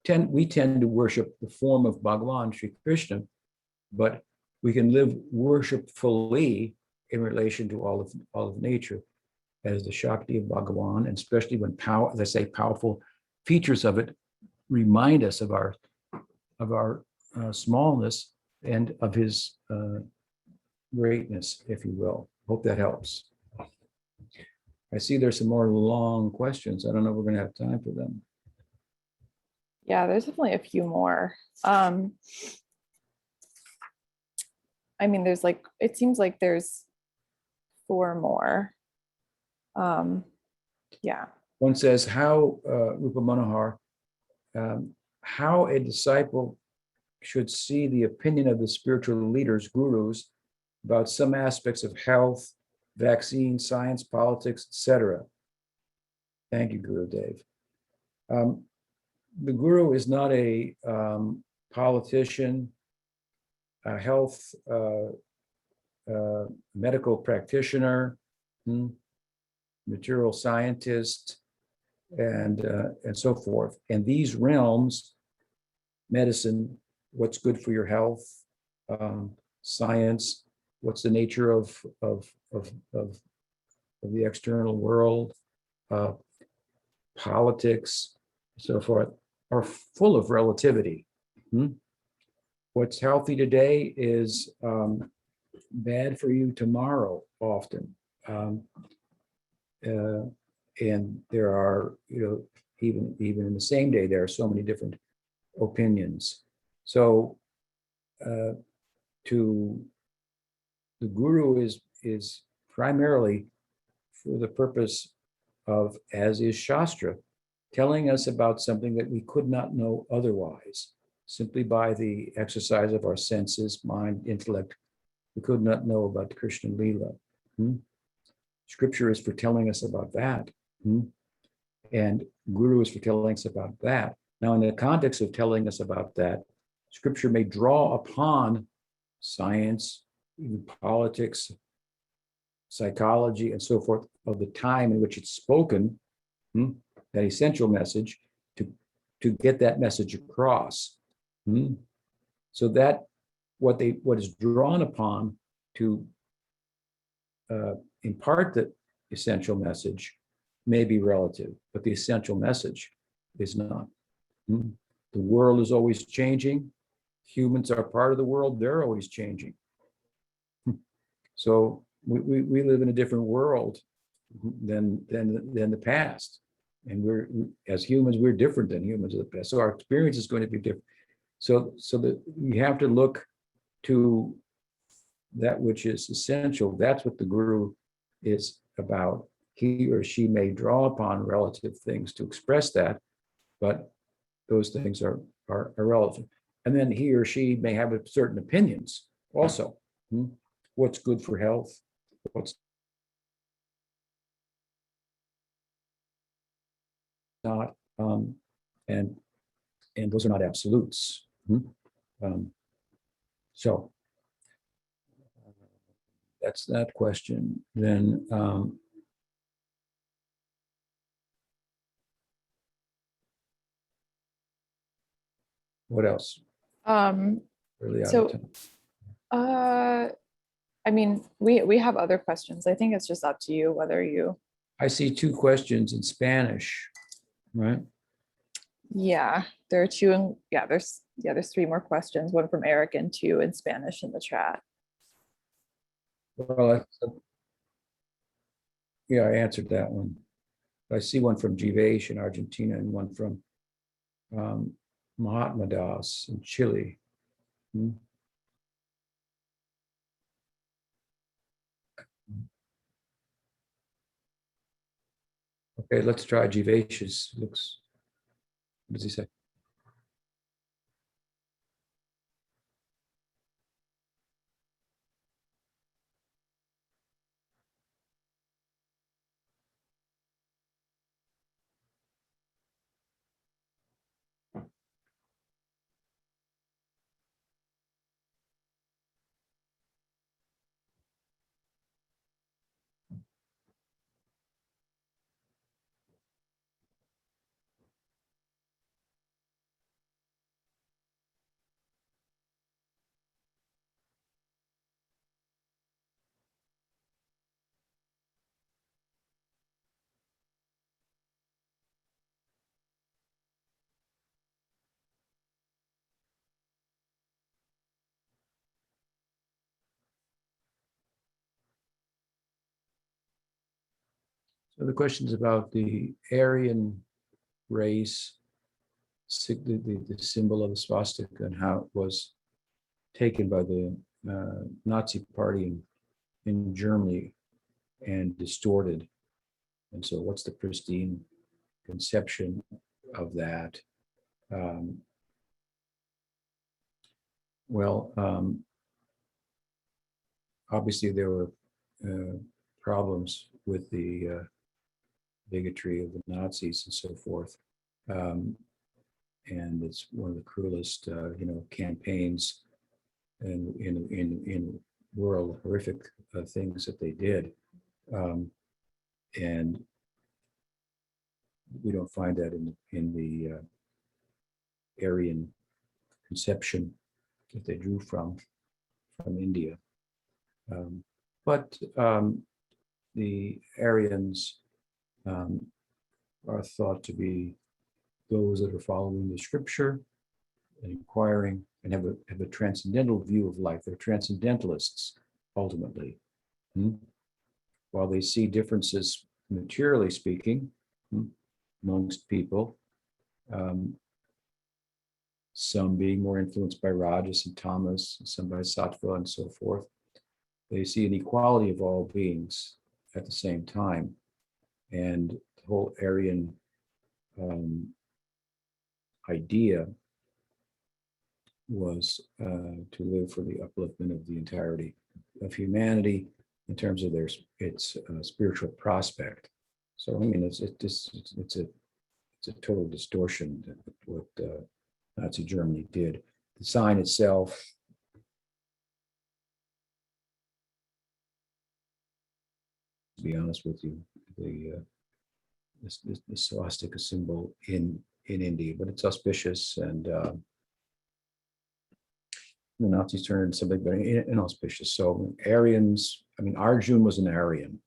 we tend to worship the form of Bhagavan, Sri Krishna, but we can live worshipfully in relation to all of nature as the Shakti of Bhagavan, and especially when as I say, powerful features of it remind us of our smallness and of his greatness, if you will. Hope that helps. I see there's some more long questions. I don't know if we're going to have time for them. Yeah, there's definitely a few more. There's it seems like there's 4 more. Yeah. One says, how, Rupa Manohar, how a disciple should see the opinion of the spiritual leaders, gurus, about some aspects of health, vaccine, science, politics, etc. Thank you, Gurudev. The guru is not a politician, a health medical practitioner, material scientist, and so forth. And these realms, medicine, what's good for your health, science, what's the nature of the external world, politics, so forth, are full of relativity. What's healthy today is bad for you tomorrow, often. And there are, even in the same day, there are so many different opinions. So to the guru is primarily for the purpose of, as is Shastra, telling us about something that we could not know otherwise, simply by the exercise of our senses, mind, intellect. We could not know about Krishna Lila. Scripture is for telling us about that. And Guru is for telling us about that. Now, in the context of telling us about that, Scripture may draw upon science, even politics, psychology, and so forth, of the time in which it's spoken, that essential message, to get that message across. So that what is drawn upon to impart the essential message may be relative, but the essential message is not. The world is always changing. Humans are part of the world. They're always changing. So we live in a different world than the past. And as humans, we're different than humans of the past. So our experience is going to be different. So that we have to look to that which is essential. That's what the guru is about. He or she may draw upon relative things to express that, but those things are irrelevant. And then he or she may have certain opinions also. What's good for health? What's not? And those are not absolutes. So that's that question. Then what else? Really out of time. I mean, we have other questions. I think it's just up to you whether you. I see 2 questions in Spanish, right? Yeah, there are 2, and there's 3 more questions. 1 from Eric and 2 in Spanish in the chat. Well, I answered that one. I see one from Jivesh in Argentina and one from Mahatma Das in Chile. Okay, let's try Jivesh's. What does he say? So the question is about the Aryan race, the symbol of the swastika, and how it was taken by the Nazi party in Germany and distorted. And so what's the pristine conception of that? Obviously there were problems with the bigotry of the Nazis and so forth. And it's one of the cruelest, campaigns in world, horrific things that they did. And we don't find that in the Aryan conception that they drew from India. But the Aryans are thought to be those that are following the scripture and inquiring and have a transcendental view of life. They're transcendentalists, ultimately. While they see differences materially speaking, amongst people. Some being more influenced by Rajas and Tamas, some by Sattva and so forth. They see an equality of all beings at the same time. And the whole Aryan idea was to live for the upliftment of the entirety of humanity in terms of its spiritual prospect. So I mean, it's a total distortion of what Nazi Germany did. The sign itself, to be honest with you, the swastika symbol in India, but it's auspicious, and the Nazis turned into something very inauspicious. So Aryans, I mean, Arjun was an Aryan.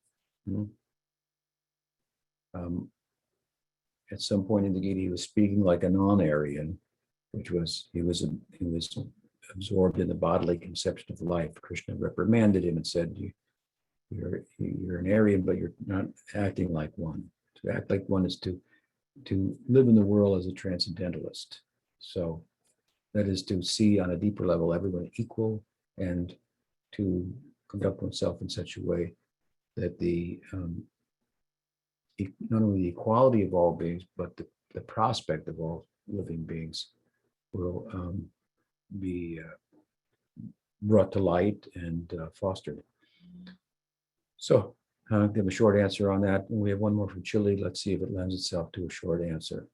At some point in the Gita, he was speaking like a non-Aryan, which was he was absorbed in the bodily conception of life. Krishna reprimanded him and said, "You're an Aryan, but you're not acting like one. To act like one is to live in the world as a transcendentalist. So that is to see on a deeper level everyone equal, and to conduct oneself in such a way that not only the equality of all beings, but the prospect of all living beings will be brought to light and fostered." So I'll give a short answer on that. And we have one more from Chile. Let's see if it lends itself to a short answer.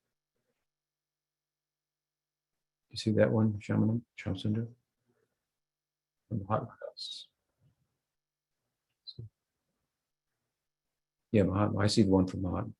You see that one, Shamsundar? From the Hot House. Yeah, I see the one from Mahat.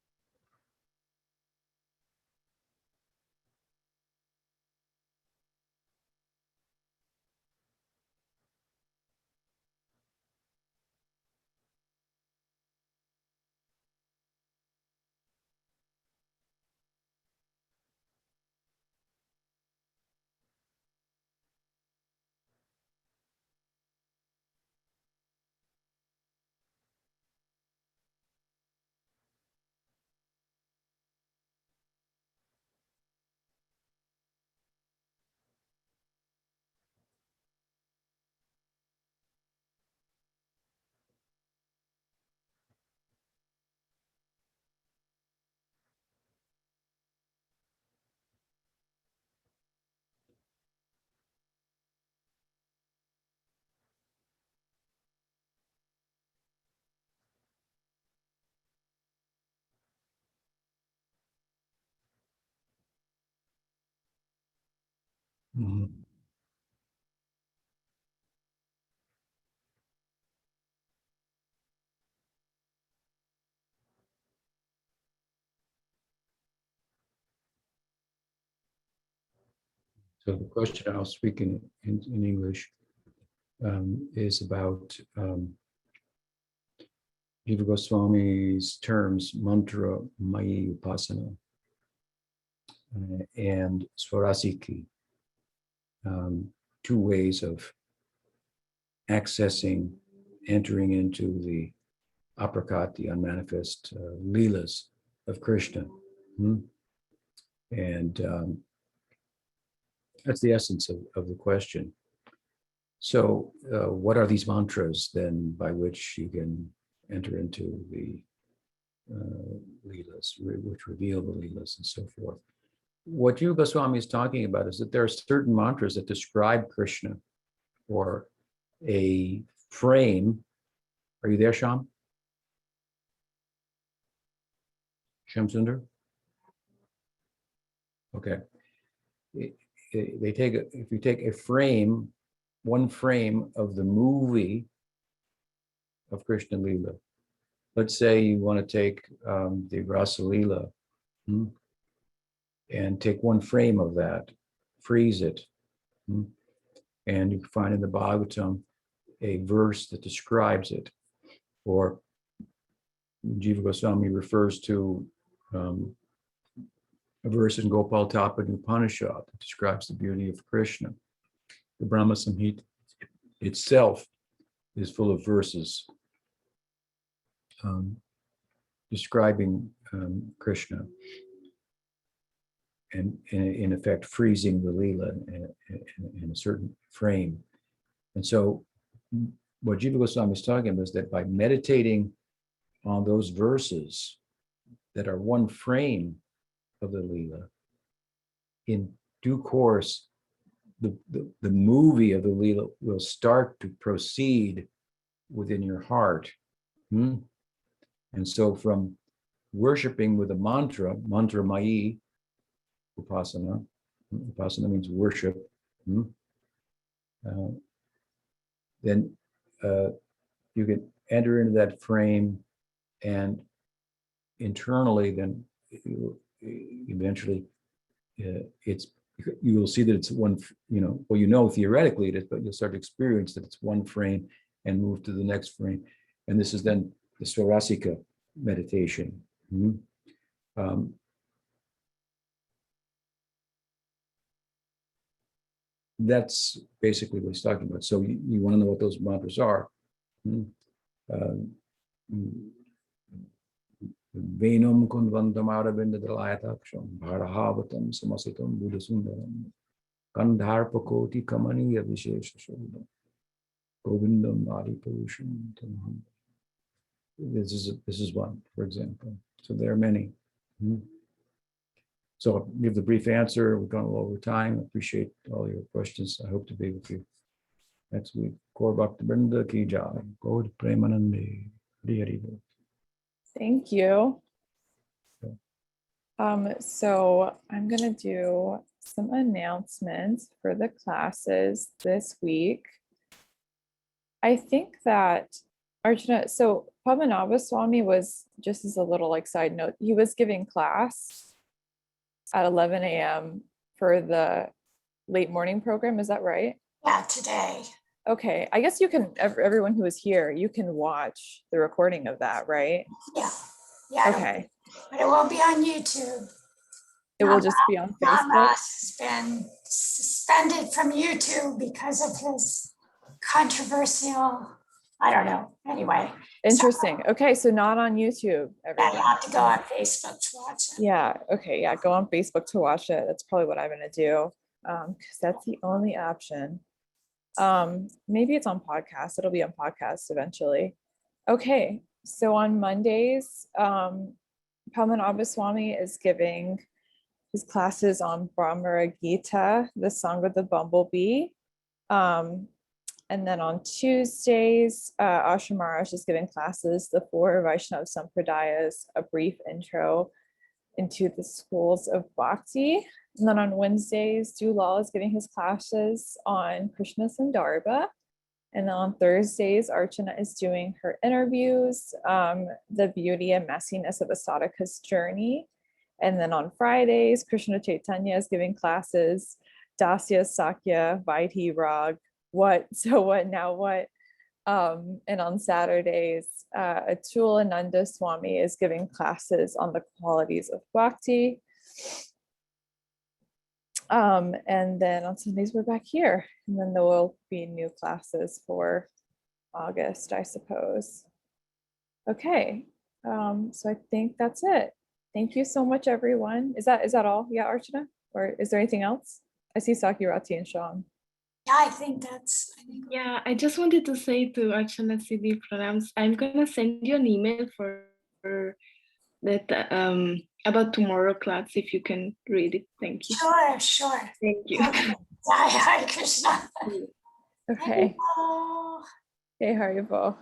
Mm-hmm. So the question, I'll speak in English, is about Jiva Goswami's terms, mantra, mayi, upasana, and svarupa-sakti, two ways of accessing, entering into the aprakat, the unmanifest leelas of Krishna. And that's the essence of the question. So what are these mantras then by which you can enter into the leelas, which reveal the leelas and so forth? What Jiva Goswami is talking about is that there are certain mantras that describe Krishna, or a frame. Are you there, Sham? Shamsundar? Okay. They take if you take a frame, one frame of the movie of Krishna Lila. Let's say you want to take the Rasa-lila and take one frame of that, freeze it, and you find in the Bhagavatam a verse that describes it, or Jiva Goswami refers to a verse in Gopal Tapad Upanishad that describes the beauty of Krishna. The Brahma Samhita itself is full of verses describing Krishna. and in effect freezing the lila in a certain frame. And so what Jiva Goswami is talking about is that by meditating on those verses that are one frame of the lila, in due course, the movie of the lila will start to proceed within your heart. And so from worshiping with a mantra mayi, upasana means worship, then you can enter into that frame, and internally then eventually you will see that it's one, theoretically it is, but you'll start to experience that it's one frame and move to the next frame. And this is then the svastika meditation. That's basically what he's talking about. So you want to know what those mantras are. Venam kunvantam aravindalayataksam bharahavatam samasitam buddhasundaram kandharpakoti kamaniya vishesha shodam govindam adipurusham. This is one, for example. So there are many. So I'll give the brief answer. We've gone a little over time. I appreciate all your questions. I hope to be with you next week. Gaur Bhakti Vrinda ki jai. Gaur Premanande. Hari Hari Bol. Thank you. Okay. So I'm gonna do some announcements for the classes this week. I think that Archana, so Padmanabha Swami was, just as a little like side note, he was giving class at 11 a.m. for the late morning program. Is that right? Yeah, today. Okay, I guess you can, everyone who is here, you can watch the recording of that, right? Yeah. Yeah. Okay. But it won't be on YouTube. It will just be on John Facebook. Ross has been suspended from YouTube because of his controversial, I don't know. Anyway. Interesting. Okay, so not on YouTube, Yeah, everyone. you have to go on Facebook to watch it. Yeah, okay, yeah, go on Facebook to watch it. That's probably what I'm gonna do, because that's the only option. Maybe it's on podcast. It'll be on podcast eventually. Okay, so on Mondays, Padmanabha Swami is giving his classes on Brahmara Gita, the Song of the Bumblebee. And then on Tuesdays, Ashram Maharaj is giving classes, the 4 Vaishnava Sampradayas, a brief intro into the schools of Bhakti. And then on Wednesdays, Dulal is giving his classes on Krishna Sandarbha. And then on Thursdays, Archana is doing her interviews, the beauty and messiness of a sadhaka's journey. And then on Fridays, Krishna Chaitanya is giving classes, Dasya, Sakya, Vaidhi, Rag, what, so what, now what. And on Saturdays, Atul Ananda Swami is giving classes on the qualities of Bhakti. And then on Sundays, we're back here. And then there will be new classes for August, I suppose. Okay, so I think that's it. Thank you so much, everyone. Is that all? Yeah, Archana? Or is there anything else? I see Sakirati and Sean. Yeah, I think Yeah, I just wanted to say to Archana CD Pranams, I'm gonna send you an email for that about tomorrow class if you can read it. Thank you. Sure. Thank you. Hare Krishna. Okay. Haribol. Hey, Haribol.